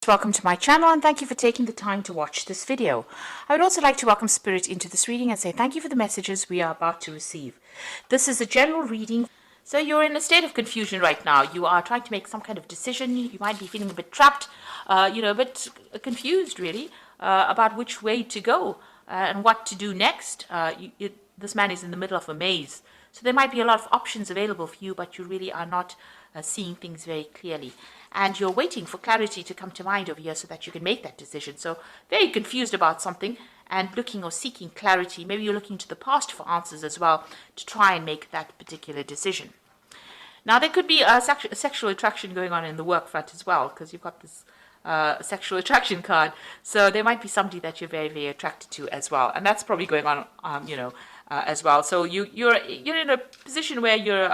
Welcome to my channel and thank you for taking the time to watch this video. I would also like to welcome Spirit into this reading and say thank you for the messages we are about to receive. This is a general reading. So you're in a state of confusion right now. You are trying to make some kind of decision. You might be feeling a bit trapped, a bit confused really about which way to go and what to do next. This man is in the middle of a maze. So there might be a lot of options available for you, but you really are not seeing things very clearly. And you're waiting for clarity to come to mind over here so that you can make that decision. So very confused about something and looking or seeking clarity. Maybe you're looking to the past for answers as well to try and make that particular decision. Now, there could be a sexual attraction going on in the work front as well, because you've got this sexual attraction card. So there might be somebody that you're very, very attracted to as well. And that's probably going on, as well. So you're in a position where you're,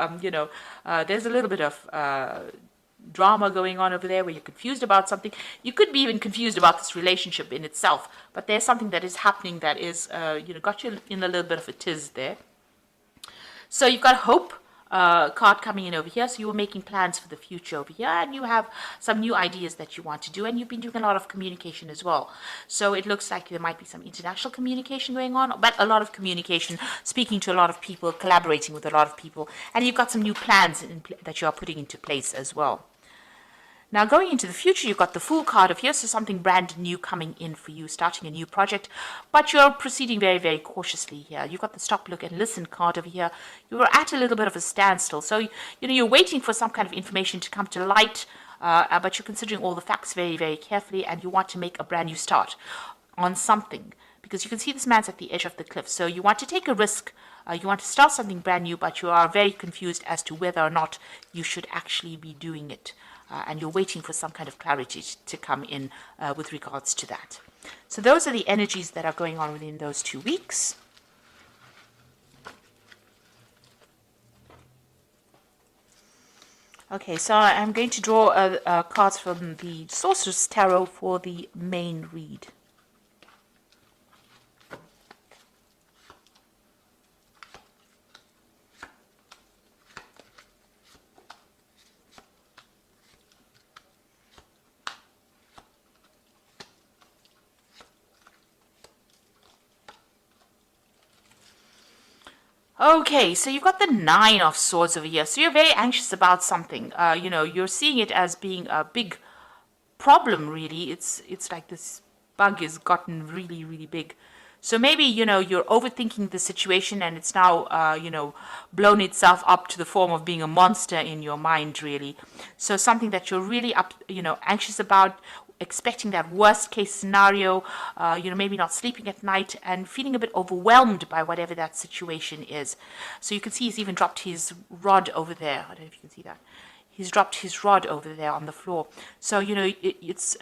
there's a little bit of drama going on over there where you're confused about something. You could be even confused about this relationship in itself, but there's something that is happening that is, got you in a little bit of a tiz there. So you've got hope card coming in over here. So you were making plans for the future over here, and you have some new ideas that you want to do, and you've been doing a lot of communication as well. So it looks like there might be some international communication going on, but a lot of communication, speaking to a lot of people, collaborating with a lot of people, and you've got some new plans that you are putting into place as well. Now, going into the future, you've got the Fool card of here, so something brand new coming in for you, starting a new project, but you're proceeding very, very cautiously here. You've got the Stop, Look, and Listen card over here. You're at a little bit of a standstill, so you're waiting for some kind of information to come to light, but you're considering all the facts very, very carefully, and you want to make a brand new start on something, because you can see this man's at the edge of the cliff, so you want to take a risk. You want to start something brand new, but you are very confused as to whether or not you should actually be doing it. And you're waiting for some kind of clarity to come in with regards to that. So those are the energies that are going on within those 2 weeks. Okay, so I'm going to draw cards from the Sorcerer's Tarot for the main read. Okay, so you've got the Nine of Swords over here. So you're very anxious about something. You're seeing it as being a big problem, really. It's like this bug has gotten really, really big. So maybe, you're overthinking the situation and it's now, blown itself up to the form of being a monster in your mind, really. So something that you're really anxious about, expecting that worst case scenario, maybe not sleeping at night and feeling a bit overwhelmed by whatever that situation is. So you can see he's even dropped his rod over there. I don't know if you can see that. He's dropped his rod over there on the floor. So, it's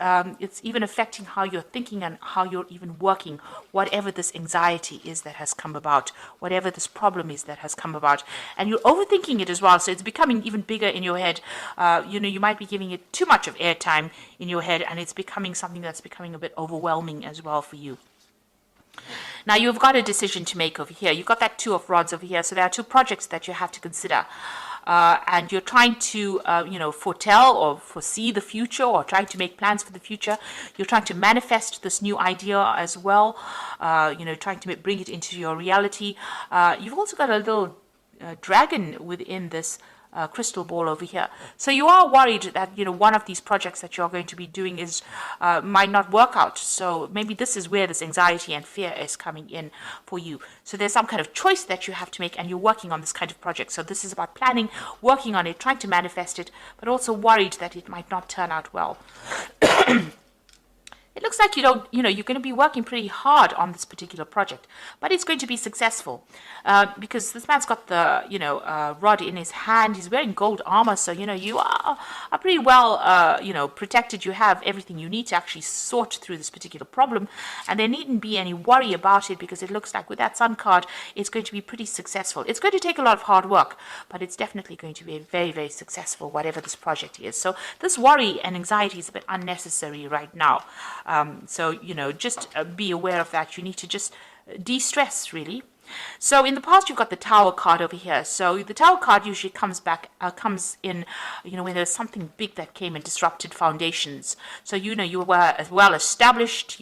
even affecting how you're thinking and how you're even working, whatever this anxiety is that has come about, whatever this problem is that has come about. And you're overthinking it as well, so it's becoming even bigger in your head. You might be giving it too much of airtime in your head, and it's becoming something that's becoming a bit overwhelming as well for you. Now, you've got a decision to make over here. You've got that Two of Rods over here, so there are two projects that you have to consider. And you're trying to, foretell or foresee the future, or trying to make plans for the future. You're trying to manifest this new idea as well, trying to bring it into your reality. You've also got a little dragon within this crystal ball over here. So you are worried that, one of these projects that you're going to be doing is might not work out. So maybe this is where this anxiety and fear is coming in for you. So there's some kind of choice that you have to make, and you're working on this kind of project. So this is about planning, working on it, trying to manifest it, but also worried that it might not turn out well. It looks like you're going to be working pretty hard on this particular project, but it's going to be successful because this man's got the, rod in his hand. He's wearing gold armor, so, you are pretty well, protected. You have everything you need to actually sort through this particular problem, and there needn't be any worry about it because it looks like with that Sun card, it's going to be pretty successful. It's going to take a lot of hard work, but it's definitely going to be very, very successful, whatever this project is. So this worry and anxiety is a bit unnecessary right now. So, just be aware of that. You need to just de-stress, really. So in the past, you've got the Tower card over here. So the Tower card usually comes in, when there's something big that came and disrupted foundations. So, you were well established,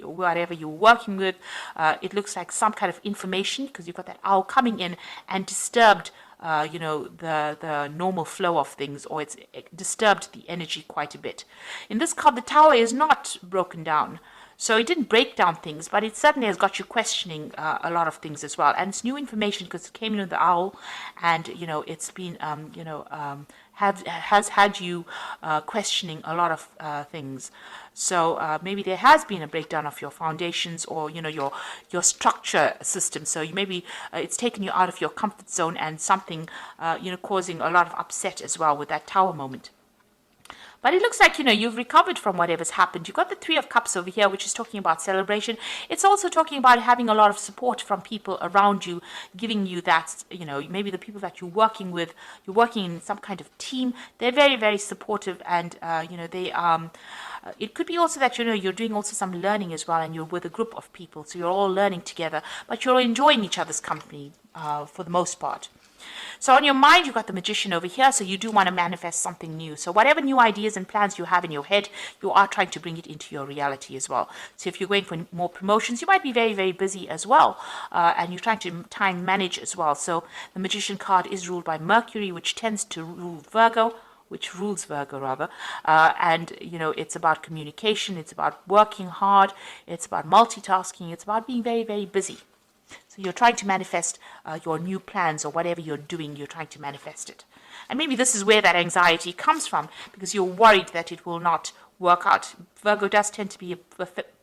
whatever you were working with. It looks like some kind of information, because you've got that owl coming in and disturbed the normal flow of things, or it disturbed the energy quite a bit. In this card, the Tower is not broken down. So it didn't break down things, but it certainly has got you questioning a lot of things as well. And it's new information because it came in with the owl, and it's been has had you questioning a lot of things. So maybe there has been a breakdown of your foundations, or your structure system. So maybe it's taken you out of your comfort zone, and something causing a lot of upset as well with that Tower moment. But it looks like, you've recovered from whatever's happened. You've got the Three of Cups over here, which is talking about celebration. It's also talking about having a lot of support from people around you, giving you that, maybe the people that you're working with, you're working in some kind of team. They're very, very supportive, and, it could be also that, you're doing also some learning as well, and you're with a group of people. So you're all learning together, but you're enjoying each other's company for the most part. So on your mind, you've got the Magician over here, so you do want to manifest something new. So whatever new ideas and plans you have in your head, you are trying to bring it into your reality as well. So if you're going for more promotions, you might be very, very busy as well, and you're trying to time manage as well. So the Magician card is ruled by Mercury, which tends to rule Virgo, which rules Virgo rather, and it's about communication, it's about working hard, it's about multitasking, it's about being very, very busy. So you're trying to manifest your new plans, or whatever you're doing, you're trying to manifest it. And maybe this is where that anxiety comes from, because you're worried that it will not work out. Virgo does tend to be a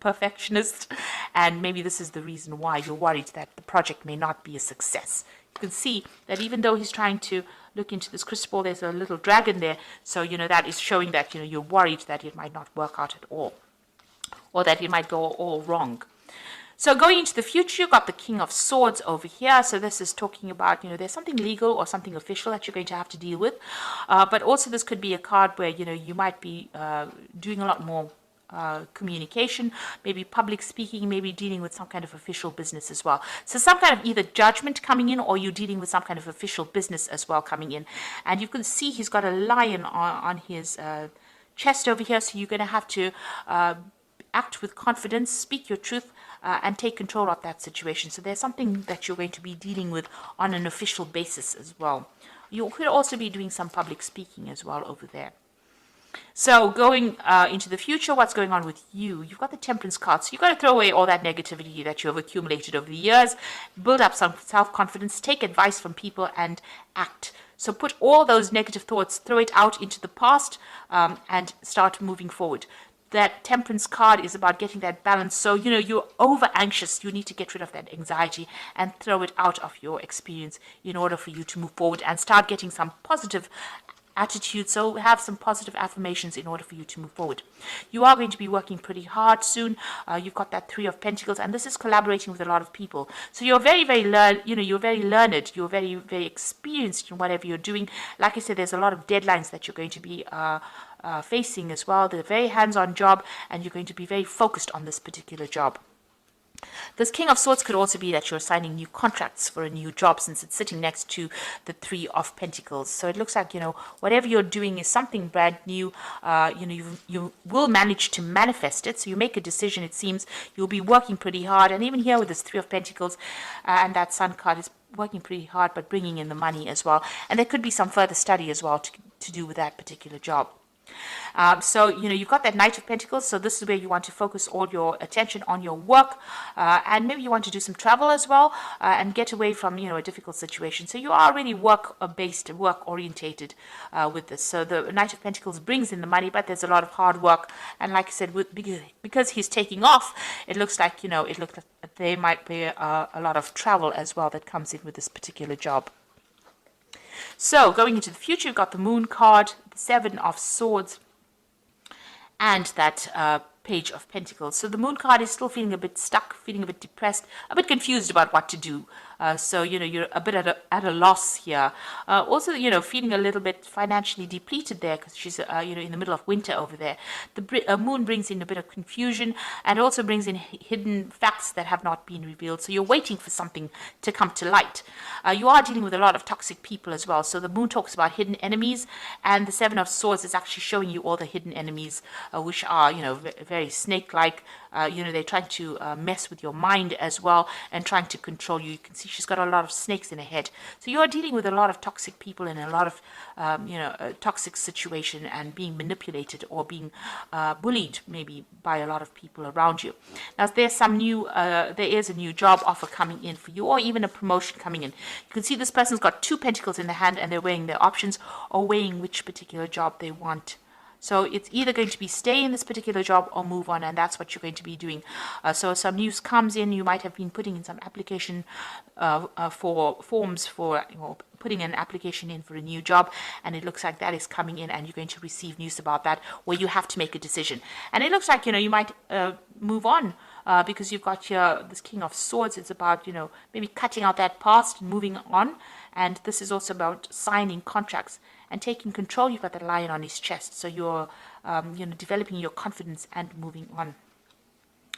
perfectionist, and maybe this is the reason why you're worried that the project may not be a success. You can see that even though he's trying to look into this crystal ball, there's a little dragon there. So, that is showing that, you're worried that it might not work out at all, or that it might go all wrong. So going into the future, you've got the King of Swords over here. So this is talking about, there's something legal or something official that you're going to have to deal with. But also this could be a card where, you might be doing a lot more communication, maybe public speaking, maybe dealing with some kind of official business as well. So some kind of either judgment coming in, or you're dealing with some kind of official business as well coming in. And you can see he's got a lion on his chest over here. So you're going to have to act with confidence, speak your truth, and take control of that situation. So there's something that you're going to be dealing with on an official basis as well. You could also be doing some public speaking as well over there. So going into the future, what's going on with you? You've got the Temperance card. So you've got to throw away all that negativity that you have accumulated over the years, build up some self-confidence, take advice from people, and act. So put all those negative thoughts, throw it out into the past, and start moving forward. That Temperance card is about getting that balance. So, you're over anxious. You need to get rid of that anxiety and throw it out of your experience in order for you to move forward and start getting some positive attitude. So have some positive affirmations in order for you to move forward. You are going to be working pretty hard soon. You've got that Three of Pentacles, and this is collaborating with a lot of people. So you're very, very you're very learned. You're very, very experienced in whatever you're doing. Like I said, there's a lot of deadlines that you're going to be facing as well. They're a very hands-on job, and you're going to be very focused on this particular job. This King of Swords could also be that you're signing new contracts for a new job, since it's sitting next to the Three of Pentacles. So it looks like, whatever you're doing is something brand new. You will manage to manifest it. So you make a decision, it seems. You'll be working pretty hard. And even here with this Three of Pentacles and that Sun card is working pretty hard, but bringing in the money as well. And there could be some further study as well to do with that particular job. So, you've got that Knight of Pentacles. So this is where you want to focus all your attention on your work. And maybe you want to do some travel as well, and get away from, a difficult situation. So you are really work-based, work-orientated with this. So the Knight of Pentacles brings in the money, but there's a lot of hard work. And like I said, because he's taking off, it looks like, there might be a lot of travel as well that comes in with this particular job. So going into the future, you've got the Moon card, the Seven of Swords, and that Page of Pentacles. So the Moon card is still feeling a bit stuck, feeling a bit depressed, a bit confused about what to do. So, you're a bit at a loss here. Also, feeling a little bit financially depleted there because she's, in the middle of winter over there. The Moon brings in a bit of confusion and also brings in hidden facts that have not been revealed. So you're waiting for something to come to light. You are dealing with a lot of toxic people as well. So the Moon talks about hidden enemies, and the Seven of Swords is actually showing you all the hidden enemies, which are, very snake-like. They're trying to mess with your mind as well and trying to control you. You can see she's got a lot of snakes in her head. So you're dealing with a lot of toxic people in a lot of, a toxic situation and being manipulated or being bullied maybe by a lot of people around you. Now, there's there is a new job offer coming in for you, or even a promotion coming in. You can see this person's got 2 pentacles in the hand and they're weighing their options or weighing which particular job they want. So it's either going to be stay in this particular job or move on, and that's what you're going to be doing. So some news comes in. You might have been putting in some application for forms for putting an application in for a new job, and it looks like that is coming in, and you're going to receive news about that where you have to make a decision. And it looks like you might move on. Because you've got here this King of Swords. It's about, maybe cutting out that past and moving on. And this is also about signing contracts and taking control. You've got the lion on his chest. So you're, developing your confidence and moving on.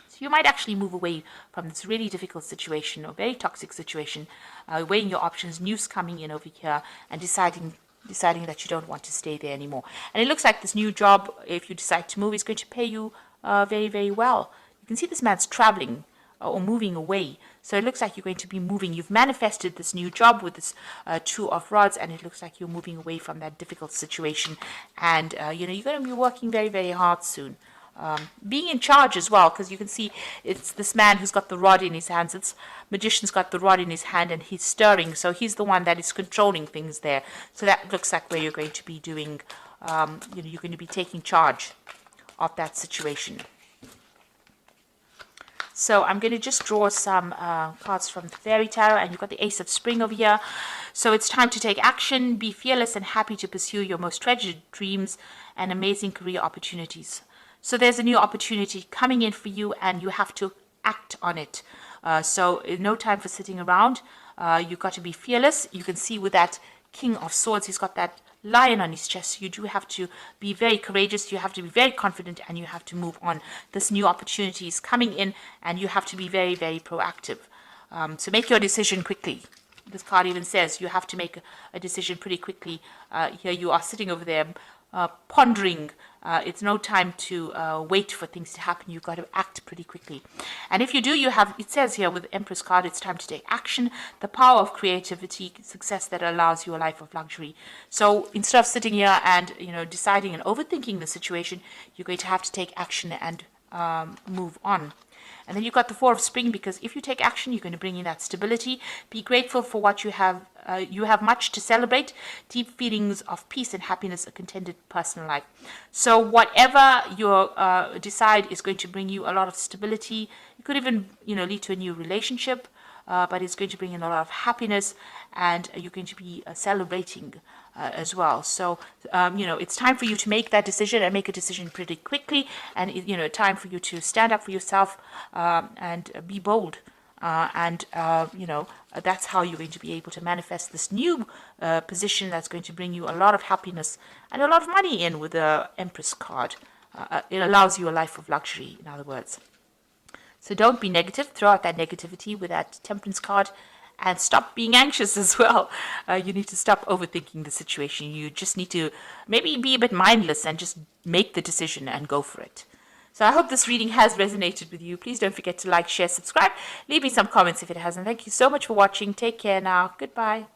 So you might actually move away from this really difficult situation or very toxic situation, weighing your options, news coming in over here, and deciding that you don't want to stay there anymore. And it looks like this new job, if you decide to move, is going to pay you very, very well. You can see this man's traveling or moving away. So it looks like you're going to be moving. You've manifested this new job with this 2 of Rods, and it looks like you're moving away from that difficult situation. And, you're going to be working very, very hard soon. Being in charge as well, because you can see it's this man who's got the rod in his hands. It's Magician's got the rod in his hand and he's stirring. So he's the one that is controlling things there. So that looks like where you're going to be doing, you're going to be taking charge of that situation. So I'm going to just draw some cards from the Fairy Tarot, and you've got the Ace of Spring over here. So it's time to take action, be fearless and happy to pursue your most treasured dreams and amazing career opportunities. So there's a new opportunity coming in for you, and you have to act on it. So no time for sitting around. You've got to be fearless. You can see with that King of Swords, he's got that lion on his chest. You do have to be very courageous. You have to be very confident, and you have to move on. This new opportunity is coming in, and you have to be very, very proactive. So make your decision quickly. This card even says you have to make a decision pretty quickly. Here you are sitting over there pondering. It's no time to wait for things to happen. You've got to act pretty quickly. And if you do, it says here with the Empress card, it's time to take action. The power of creativity, success that allows you a life of luxury. So instead of sitting here and, deciding and overthinking the situation, you're going to have to take action and move on. And then you've got the Four of Spring, because if you take action, you're going to bring in that stability. Be grateful for what you have. You have much to celebrate. Deep feelings of peace and happiness, a contented personal life. So whatever you decide is going to bring you a lot of stability. It could even, lead to a new relationship, but it's going to bring in a lot of happiness, and you're going to be celebrating as well. So, it's time for you to make that decision, and make a decision pretty quickly. And, time for you to stand up for yourself and be bold. That's how you're going to be able to manifest this new position that's going to bring you a lot of happiness and a lot of money in with the Empress card. It allows you a life of luxury, in other words. So don't be negative. Throw out that negativity with that Temperance card. And stop being anxious as well. You need to stop overthinking the situation. You just need to maybe be a bit mindless and just make the decision and go for it. So I hope this reading has resonated with you. Please don't forget to like, share, subscribe. Leave me some comments if it hasn't. Thank you so much for watching. Take care now. Goodbye.